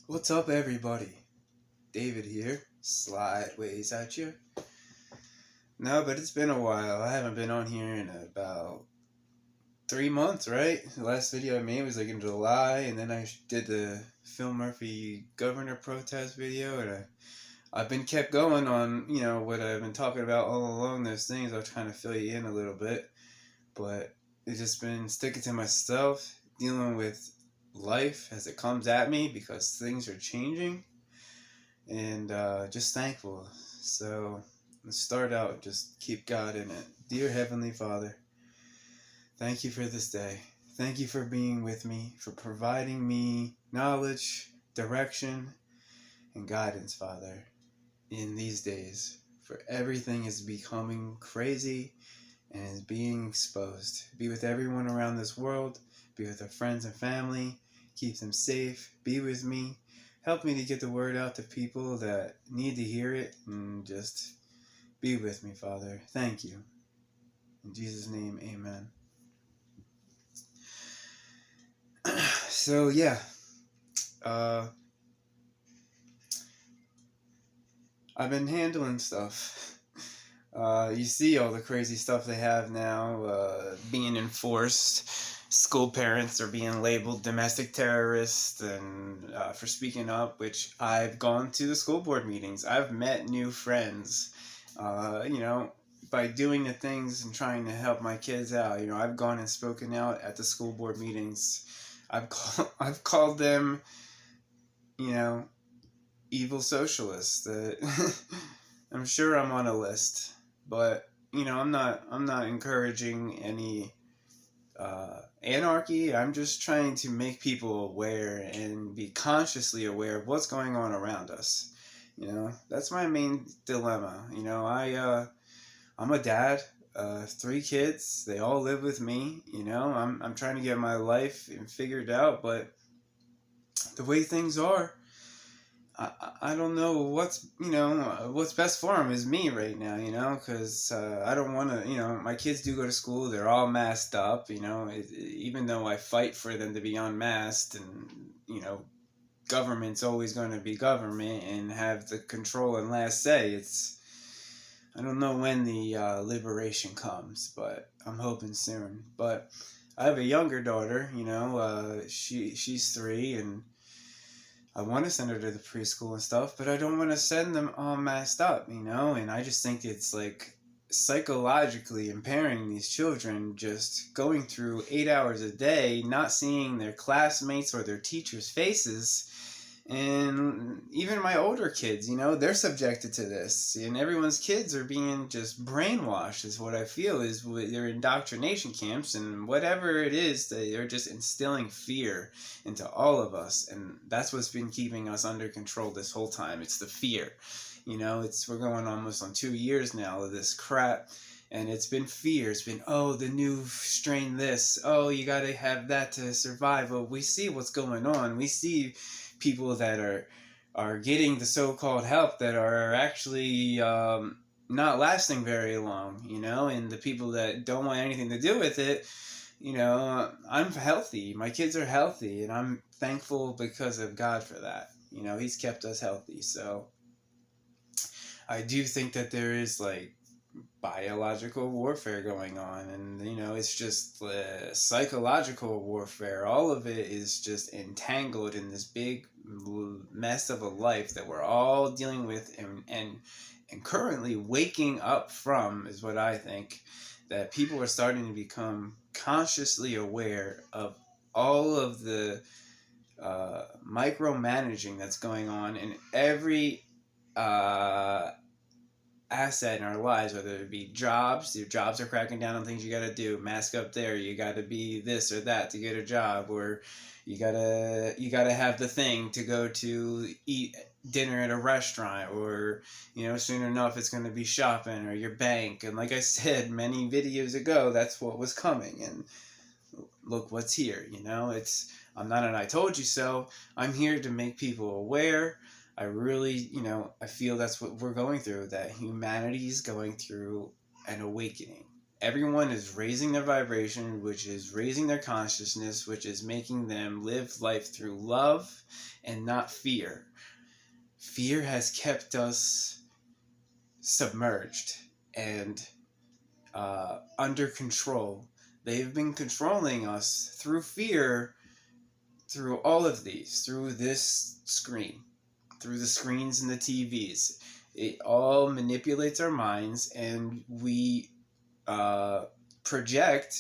What's up, everybody? David here, slideways at you. No, but it's been a while. I haven't been on here in about 3 months, right? The last video I made was like in July, and then I did the Phil Murphy governor protest video, and I've been kept going on, what I've been talking about all along those things. I was trying to fill you in a little bit, but it's just been sticking to myself, dealing with life as it comes at me because things are changing and just thankful. So let's start out, just keep God in it. Dear Heavenly Father, thank you for this day. Thank you for being with me, for providing me knowledge, direction, and guidance, Father, in these days. For everything is becoming crazy and is being exposed. Be with everyone around this world. Be with our friends and family. Keep them safe. Be with me. Help me to get the word out to people that need to hear it, and just be with me, Father. Thank you. In Jesus' name, amen. So, yeah. Uh, I've been handling stuff. You see all the crazy stuff they have now being enforced. School parents are being labeled domestic terrorists and for speaking up, which I've gone to the school board meetings. I've met new friends, by doing the things and trying to help my kids out. I've gone and spoken out at the school board meetings. I've called them, you know, evil socialists. That I'm sure I'm on a list, but I'm not encouraging any anarchy. I'm just trying to make people aware and be consciously aware of what's going on around us. That's my main dilemma. I'm a dad, 3 kids. They all live with me. I'm trying to get my life figured out, but the way things are, I don't know what's best for them is me right now, because I don't want to, my kids do go to school. They're all masked up, even though I fight for them to be unmasked, and, government's always going to be government and have the control and last say. I don't know when the liberation comes, but I'm hoping soon. But I have a younger daughter, she's 3, and I want to send her to the preschool and stuff, but I don't want to send them all messed up, and I just think it's like psychologically impairing these children, just going through 8 hours a day, not seeing their classmates or their teachers' faces. And even my older kids, they're subjected to this, and everyone's kids are being just brainwashed, is what I feel, is with their indoctrination camps, and whatever it is, they're just instilling fear into all of us, and that's what's been keeping us under control this whole time. It's the fear. We're going almost on 2 years now of this crap, and it's been fear. It's been, oh, the new strain this, oh, you gotta have that to survive. Well, we see what's going on. We see people that are getting the so-called help that are actually not lasting very long, and the people that don't want anything to do with it, I'm healthy. My kids are healthy, and I'm thankful because of God for that. He's kept us healthy. So I do think that there is like biological warfare going on, and it's just psychological warfare. All of it is just entangled in this big mess of a life that we're all dealing with, and currently waking up from, is what I think. That people are starting to become consciously aware of all of the micromanaging that's going on in every asset in our lives, whether it be jobs. Your jobs are cracking down on things you got to do. Mask up there. You got to be this or that to get a job, or you gotta have the thing to go to eat dinner at a restaurant, or soon enough it's going to be shopping or your bank. And like I said many videos ago, that's what was coming, and look what's here. I'm not an I told you so. I'm here to make people aware. I really, I feel that's what we're going through, that humanity is going through an awakening. everyone is raising their vibration, which is raising their consciousness, which is making them live life through love and not fear. Fear has kept us submerged and under control. They've been controlling us through fear, through all of these, through this screen, through the screens and the TVs. It all manipulates our minds, and we project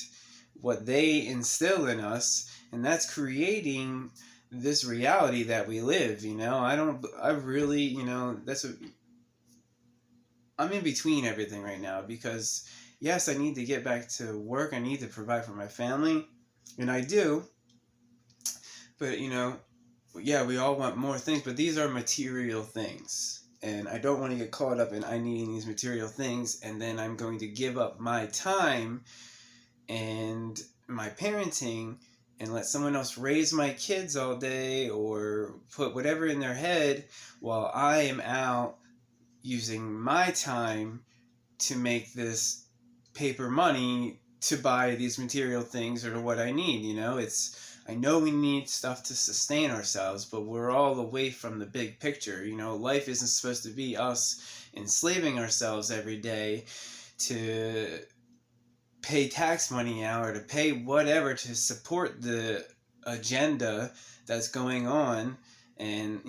what they instill in us, and that's creating this reality that we live. I really, I'm in between everything right now, because yes, I need to get back to work. I need to provide for my family, and I do. But yeah, we all want more things, but these are material things. And I don't want to get caught up in I needing these material things, and then I'm going to give up my time and my parenting and let someone else raise my kids all day or put whatever in their head while I am out using my time to make this paper money to buy these material things or what I need. I know we need stuff to sustain ourselves, but we're all away from the big picture. Life isn't supposed to be us enslaving ourselves every day to pay tax money out or to pay whatever to support the agenda that's going on and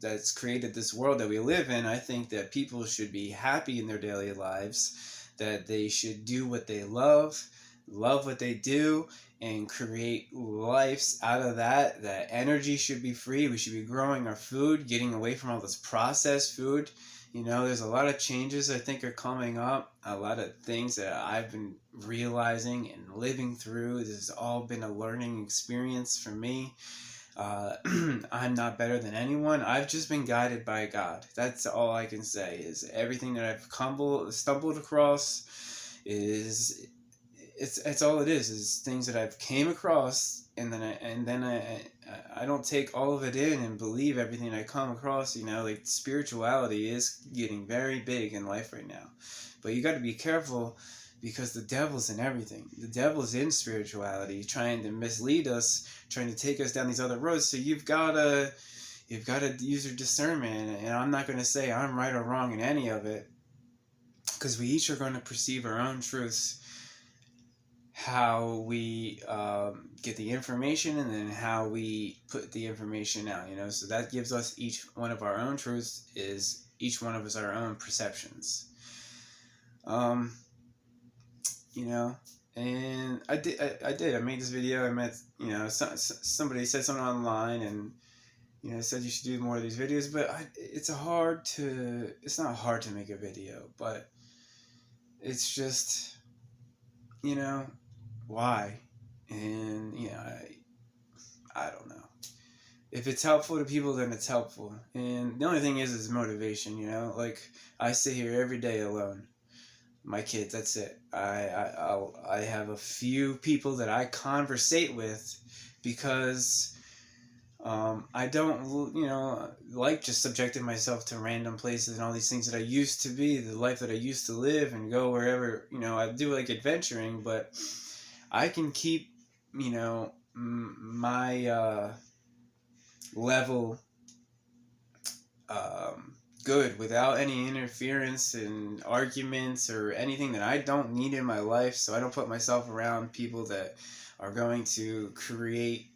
that's created this world that we live in. I think that people should be happy in their daily lives, that they should do what they love what they do, and create lives out of that. That energy should be free. We should be growing our food, getting away from all this processed food. There's a lot of changes I think are coming up, a lot of things that I've been realizing and living through. This has all been a learning experience for me. I'm not better than anyone. I've just been guided by God. That's all I can say. Is everything that I've stumbled across is it's all it is things that I've came across, and then I don't take all of it in and believe everything I come across. Like spirituality is getting very big in life right now, but you got to be careful, because the devil's in everything. The devil's in spirituality, trying to mislead us, trying to take us down these other roads. So you've got to use your discernment, and I'm not going to say I'm right or wrong in any of it, because we each are going to perceive our own truths, how we get the information, and then how we put the information out. So that gives us each one of our own truths, is each one of us our own perceptions. And I made this video. I met, somebody said something online, and said you should do more of these videos, but it's not hard to make a video, but it's just, why? And I don't know. If it's helpful to people, then it's helpful. And the only thing is motivation. Like I sit here every day alone. My kids, that's it. I have a few people that I conversate with, because I don't like just subjecting myself to random places and all these things that I used to be, the life that I used to live, and go wherever. I do like adventuring, but I can keep my level good without any interference and arguments or anything that I don't need in my life. So I don't put myself around people that are going to create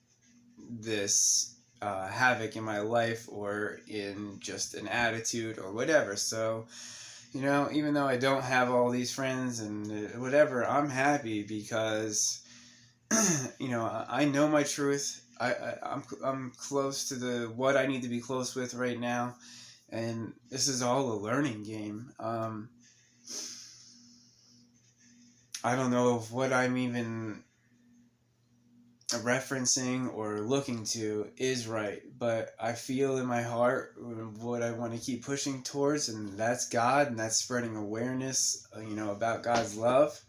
this havoc in my life, or in just an attitude or whatever. So even though I don't have all these friends and whatever, I'm happy, because I know my truth. I'm close to what I need to be close with right now, and this is all a learning game. I don't know if what I'm even referencing or looking to is right, but I feel in my heart what I want to keep pushing towards, and that's God, and that's spreading awareness, about God's love.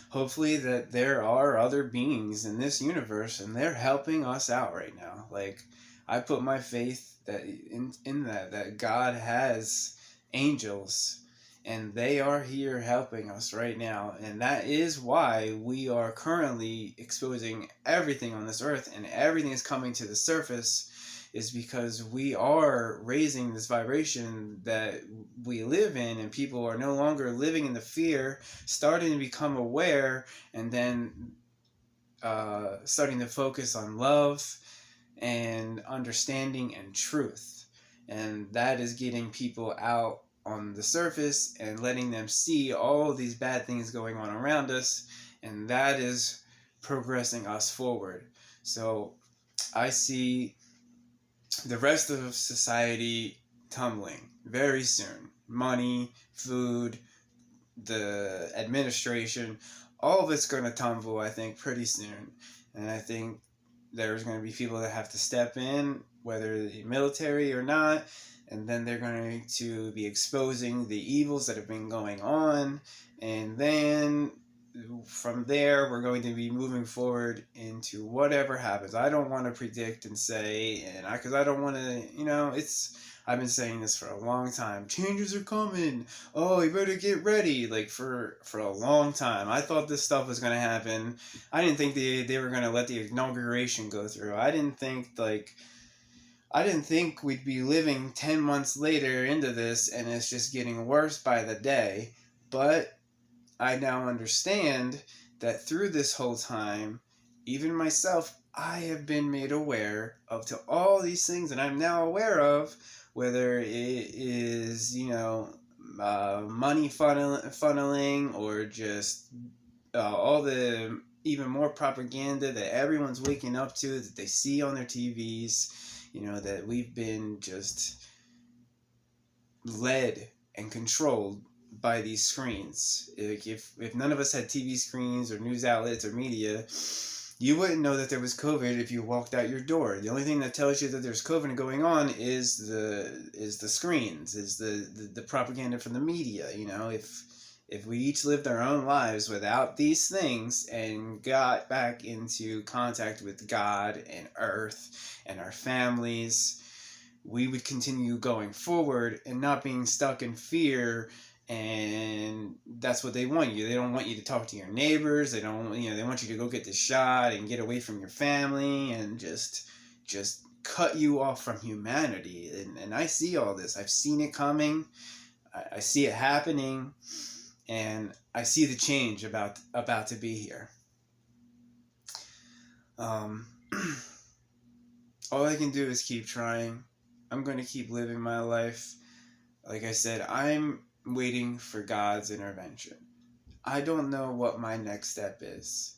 Hopefully that there are other beings in this universe, and they're helping us out right now. Like, I put my faith that in that God has angels, and they are here helping us right now. And that is why we are currently exposing everything on this earth, and everything is coming to the surface, is because we are raising this vibration that we live in, and people are no longer living in the fear, starting to become aware, and then starting to focus on love and understanding and truth. And that is getting people out on the surface and letting them see all these bad things going on around us, and that is progressing us forward. So I see the rest of society tumbling very soon. Money, food, the administration, all of it's going to tumble, I think, pretty soon. And I think there's going to be people that have to step in, whether the military or not, and then they're going to be exposing the evils that have been going on. And then from there, we're going to be moving forward into whatever happens. I don't want to predict and say, and because I don't want to, I've been saying this for a long time. Changes are coming. Oh, you better get ready. Like for a long time, I thought this stuff was gonna happen. I didn't think they were gonna let the inauguration go through. I didn't think we'd be living 10 months later into this, and it's just getting worse by the day. But I now understand that through this whole time, even myself, I have been made aware of to all these things that I'm now aware of, whether it is, money funneling, or just all the even more propaganda that everyone's waking up to, that they see on their TVs, that we've been just led and controlled by these screens. Like if none of us had TV screens or news outlets or media, you wouldn't know that there was COVID if you walked out your door. The only thing that tells you that there's COVID going on is the screens, is the propaganda from the media. If we each lived our own lives without these things and got back into contact with God and earth and our families, we would continue going forward and not being stuck in fear. And that's what they want you. They don't want you to talk to your neighbors. They don't, they want you to go get the shot and get away from your family and just cut you off from humanity. And I see all this. I've seen it coming. I see it happening, and I see the change about to be here. All I can do is keep trying. I'm going to keep living my life. Like I said, I'm waiting for God's intervention. I don't know what my next step is.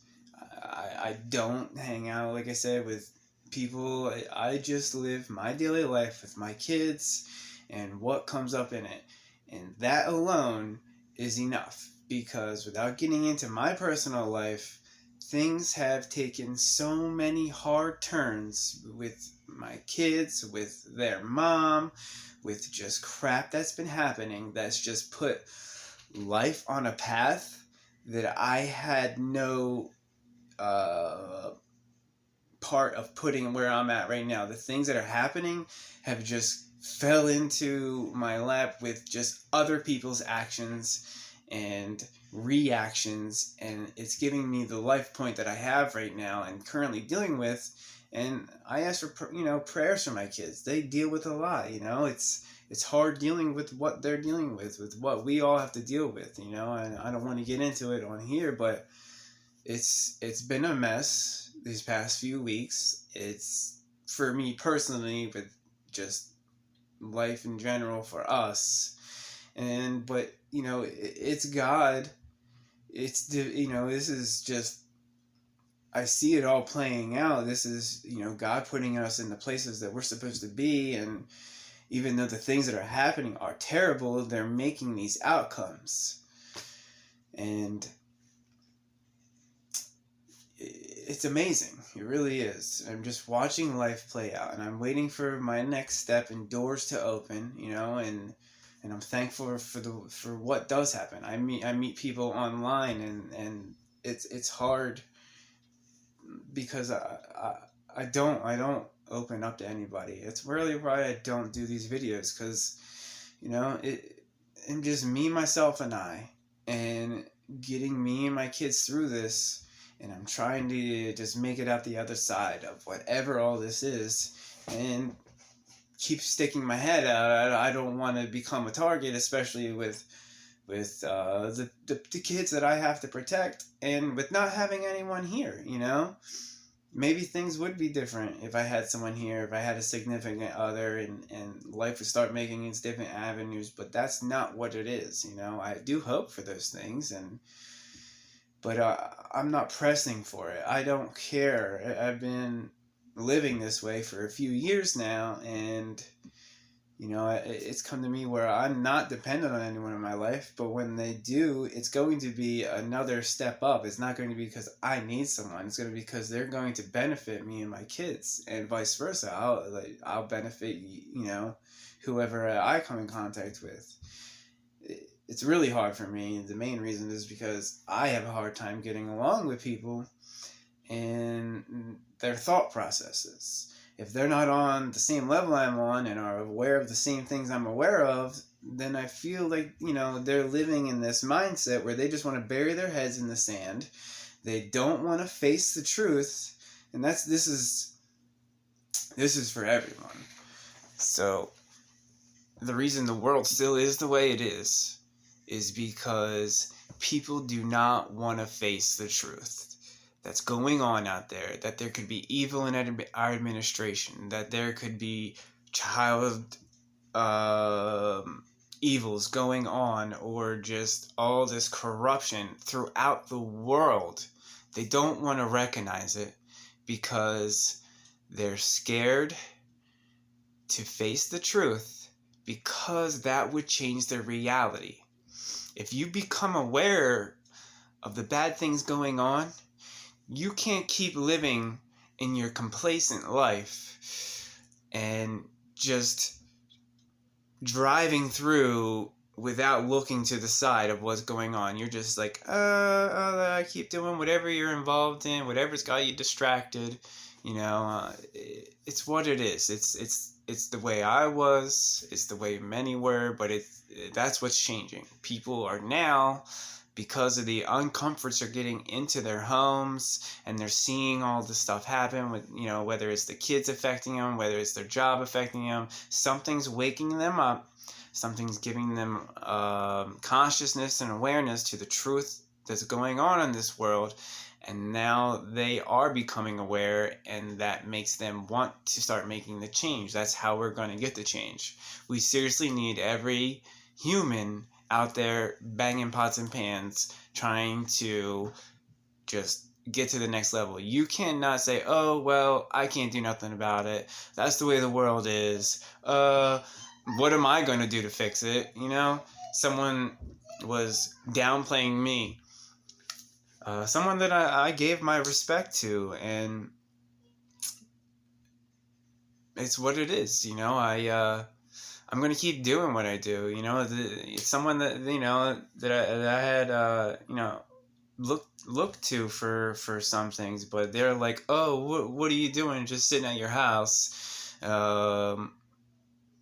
I don't hang out, like I said, with people. I just live my daily life with my kids and what comes up in it. And that alone is enough, because without getting into my personal life, things have taken so many hard turns with my kids, with their mom, with just crap that's been happening, that's just put life on a path that I had no part of putting where I'm at right now. The things that are happening have just fell into my lap with just other people's actions and reactions, and it's giving me the life point that I have right now and currently dealing with. And I ask for prayers for my kids. They deal with a lot. It's hard dealing with what they're dealing with what we all have to deal with. And I don't want to get into it on here, but it's been a mess these past few weeks. It's, for me personally, but just life in general for us. But it's God. It's this is just, I see it all playing out. This is, God putting us in the places that we're supposed to be. And even though the things that are happening are terrible, they're making these outcomes. And it's amazing. It really is. I'm just watching life play out, and I'm waiting for my next step and doors to open, and I'm thankful for what does happen. I meet people online, and it's hard, because I don't open up to anybody. It's really why I don't do these videos, because am just me, myself, and I, and getting me and my kids through this, and I'm trying to just make it out the other side of whatever all this is, and keep sticking my head out. I don't want to become a target, especially with the kids that I have to protect, and with not having anyone here, you know? Maybe things would be different if I had someone here, if I had a significant other, and life would start making its different avenues, but that's not what it is, you know? I do hope for those things, but I'm not pressing for it. I don't care. I've been living this way for a few years now, and you know, it's come to me where I'm not dependent on anyone in my life, but when they do, it's going to be another step up. It's not going to be because I need someone. It's going to be because they're going to benefit me and my kids, and vice versa. I'll benefit, you know, whoever I come in contact with. It's really hard for me. The main reason is because I have a hard time getting along with people and their thought processes. If they're not on the same level I'm on and are aware of the same things I'm aware of, then I feel like, you know, they're living in this mindset where they just want to bury their heads in the sand. They don't want to face the truth, and this is for everyone. So the reason the world still is the way it is because people do not want to face the truth that's going on out there, that there could be evil in our administration, that there could be child evils going on, or just all this corruption throughout the world. They don't want to recognize it because they're scared to face the truth, because that would change their reality. If you become aware of the bad things going on, you can't keep living in your complacent life and just driving through without looking to the side of what's going on. You're just like, I keep doing whatever you're involved in, whatever's got you distracted. You know, it's what it is. It's the way I was. It's the way many were. But that's what's changing. People are now, because of the uncomforts are getting into their homes, and they're seeing all this stuff happen with, you know, whether it's the kids affecting them, whether it's their job affecting them, something's waking them up, something's giving them consciousness and awareness to the truth that's going on in this world, and now they are becoming aware, and that makes them want to start making the change. That's how we're going to get the change. We seriously need every human out there banging pots and pans, trying to just get to the next level. You cannot say, oh, well, I can't do nothing about it. That's the way the world is. What am I going to do to fix it? You know, someone was downplaying me. Someone that I gave my respect to, and it's what it is. You know, I'm going to keep doing what I do. You know, it's someone that, you know, that I had, you know, look to for some things, but they're like, oh, what are you doing just sitting at your house,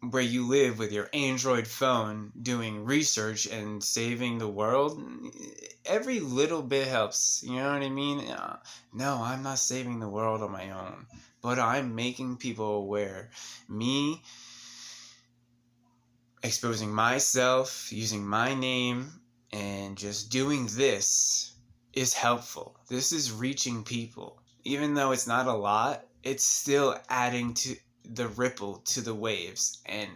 where you live with your Android phone doing research and saving the world? Every little bit helps, you know what I mean? No, I'm not saving the world on my own, but I'm making people aware. Me exposing myself, using my name, and just doing this is helpful. This is reaching people. Even though it's not a lot, it's still adding to the ripple to the waves and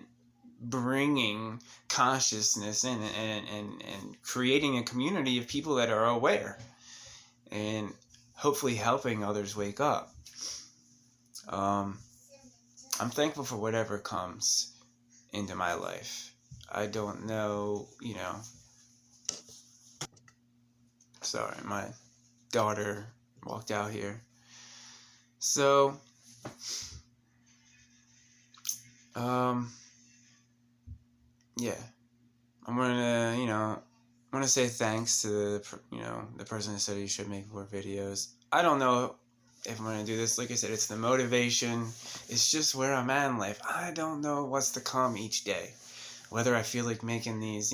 bringing consciousness in, and creating a community of people that are aware, and hopefully helping others wake up. I'm thankful for whatever comes into my life. I don't know, you know. Sorry, my daughter walked out here. So, yeah. I'm gonna say thanks to the person that said you should make more videos. I don't know if I'm gonna do this. Like I said, it's the motivation. It's just where I'm at in life. I don't know what's to come each day. whether I feel like making these,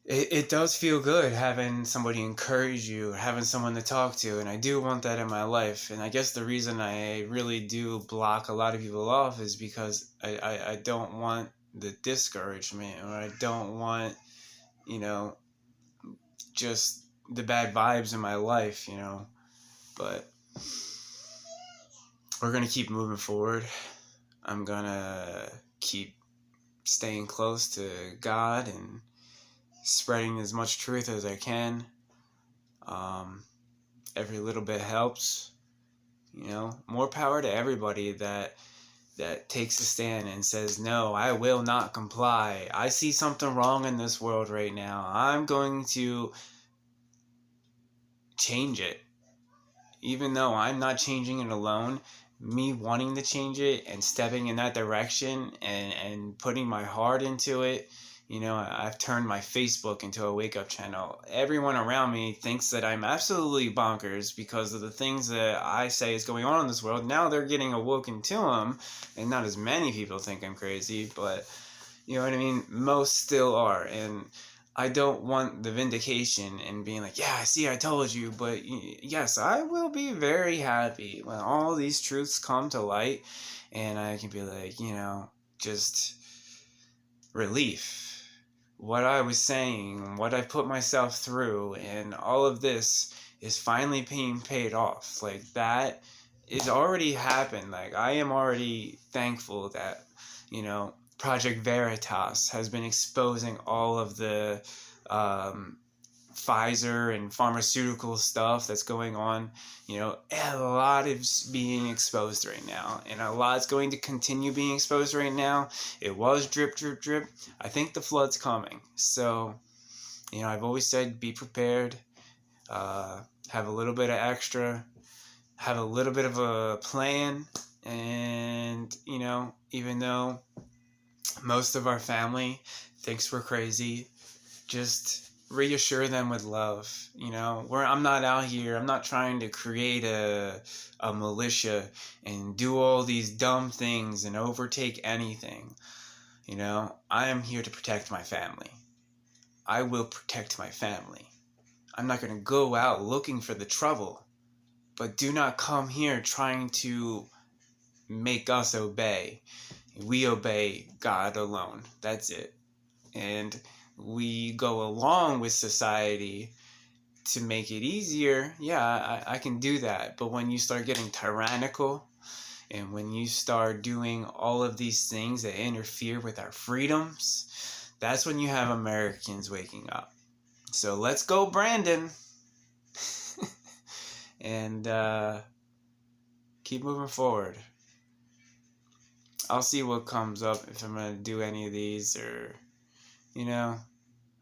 it does feel good having somebody encourage you, having someone to talk to, and I do want that in my life. And I guess the reason I really do block a lot of people off is because I don't want the discouragement, or I don't want, just the bad vibes in my life, But we're going to keep moving forward. I'm going to keep staying close to God and spreading as much truth as I can. Every little bit helps. More power to everybody that takes a stand and says, no, I will not comply. I see something wrong in this world right now. I'm going to change it. Even though I'm not changing it alone, me wanting to change it and stepping in that direction and putting my heart into it, I've turned my Facebook into a wake-up channel. Everyone around me thinks that I'm absolutely bonkers because of the things that I say is going on in this world. Now they're getting awoken to them, and not as many people think I'm crazy, but you know what I mean? Most still are, and I don't want the vindication and being like, yeah, see, I told you. But yes, I will be very happy when all these truths come to light and I can be like, just relief. What I was saying, what I put myself through, and all of this is finally being paid off. Like, that is already happened. Like, I am already thankful that, Project Veritas has been exposing all of the Pfizer and pharmaceutical stuff that's going on. A lot is being exposed right now, and a lot's going to continue being exposed right now. It was drip, drip, drip. I think the flood's coming. So, I've always said be prepared, have a little bit of extra, have a little bit of a plan, and, even though most of our family thinks we're crazy, just reassure them with love. I'm not out here, I'm not trying to create a militia and do all these dumb things and overtake anything. I am here to protect my family. I will protect my family. I'm not going to go out looking for the trouble, but do not come here trying to make us obey. We obey God alone. That's it. And we go along with society to make it easier. Yeah, I can do that. But when you start getting tyrannical, and when you start doing all of these things that interfere with our freedoms, that's when you have Americans waking up. So let's go, Brandon. And keep moving forward. I'll see what comes up if I'm going to do any of these, or,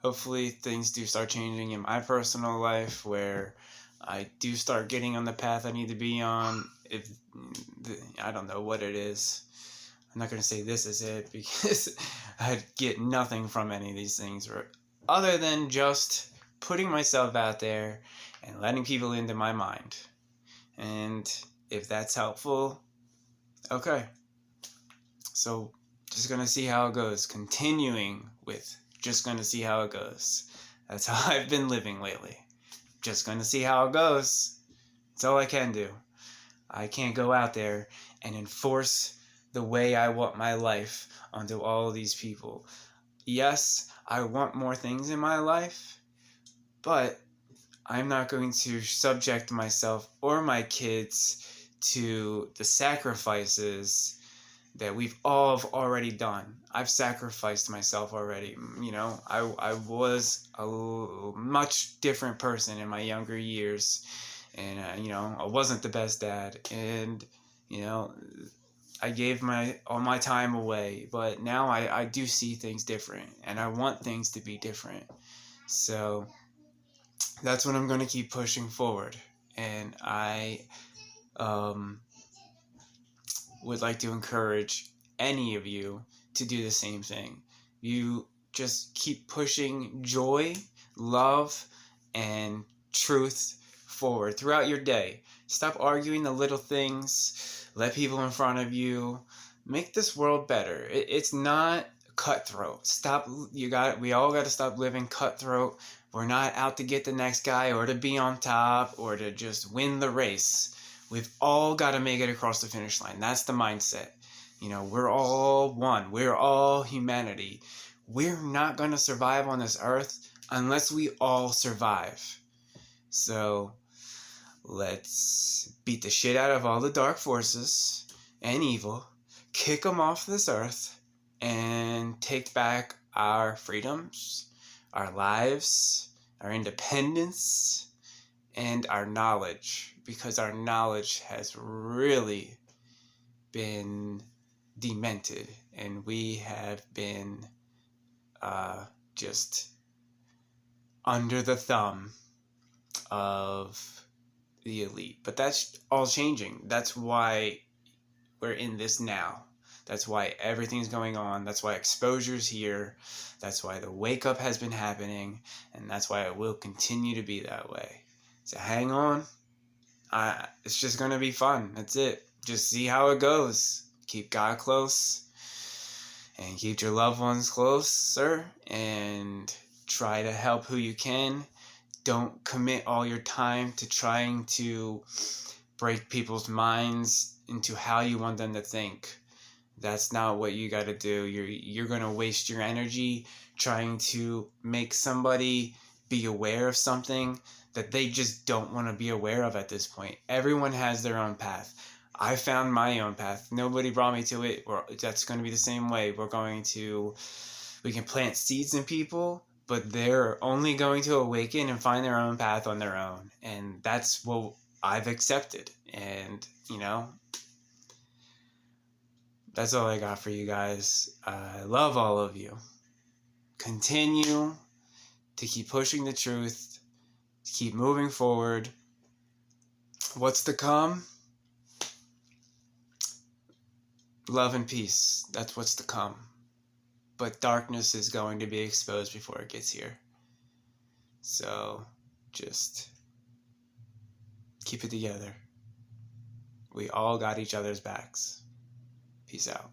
hopefully things do start changing in my personal life where I do start getting on the path I need to be on. I don't know what it is. I'm not going to say this is it, because I get nothing from any of these things other than just putting myself out there and letting people into my mind. And if that's helpful, okay. So just going to see how it goes. Continuing with just going to see how it goes. That's how I've been living lately. Just going to see how it goes. That's all I can do. I can't go out there and enforce the way I want my life onto all these people. Yes, I want more things in my life, but I'm not going to subject myself or my kids to the sacrifices that we've all already done. I've sacrificed myself already. I was a much different person in my younger years, and I wasn't the best dad, and I gave all my time away, but now I do see things different, and I want things to be different. So that's what I'm going to keep pushing forward, and I would like to encourage any of you to do the same thing. You just keep pushing joy, love, and truth forward throughout your day. Stop arguing the little things. Let people in front of you make this world better. It's not cutthroat. We all got to stop living cutthroat. We're not out to get the next guy or to be on top or to just win the race. We've all got to make it across the finish line. That's the mindset. We're all one. We're all humanity. We're not going to survive on this earth unless we all survive. So let's beat the shit out of all the dark forces and evil, kick them off this earth, and take back our freedoms, our lives, our independence, and our knowledge, because our knowledge has really been demented, and we have been just under the thumb of the elite. But that's all changing. That's why we're in this now. That's why everything's going on. That's why exposure's here. That's why the wake up has been happening, and that's why it will continue to be that way. So hang on. It's just going to be fun. That's it. Just see how it goes. Keep God close and keep your loved ones closer and try to help who you can. Don't commit all your time to trying to break people's minds into how you want them to think. That's not what you got to do. You're going to waste your energy trying to make somebody be aware of something that they just don't want to be aware of at this point. Everyone has their own path. I found my own path. Nobody brought me to it. That's going to be the same way. We can plant seeds in people, but they're only going to awaken and find their own path on their own. And that's what I've accepted. And, that's all I got for you guys. I love all of you. Continue to keep pushing the truth, to keep moving forward. What's to come? Love and peace. That's what's to come. But darkness is going to be exposed before it gets here. So just keep it together. We all got each other's backs. Peace out.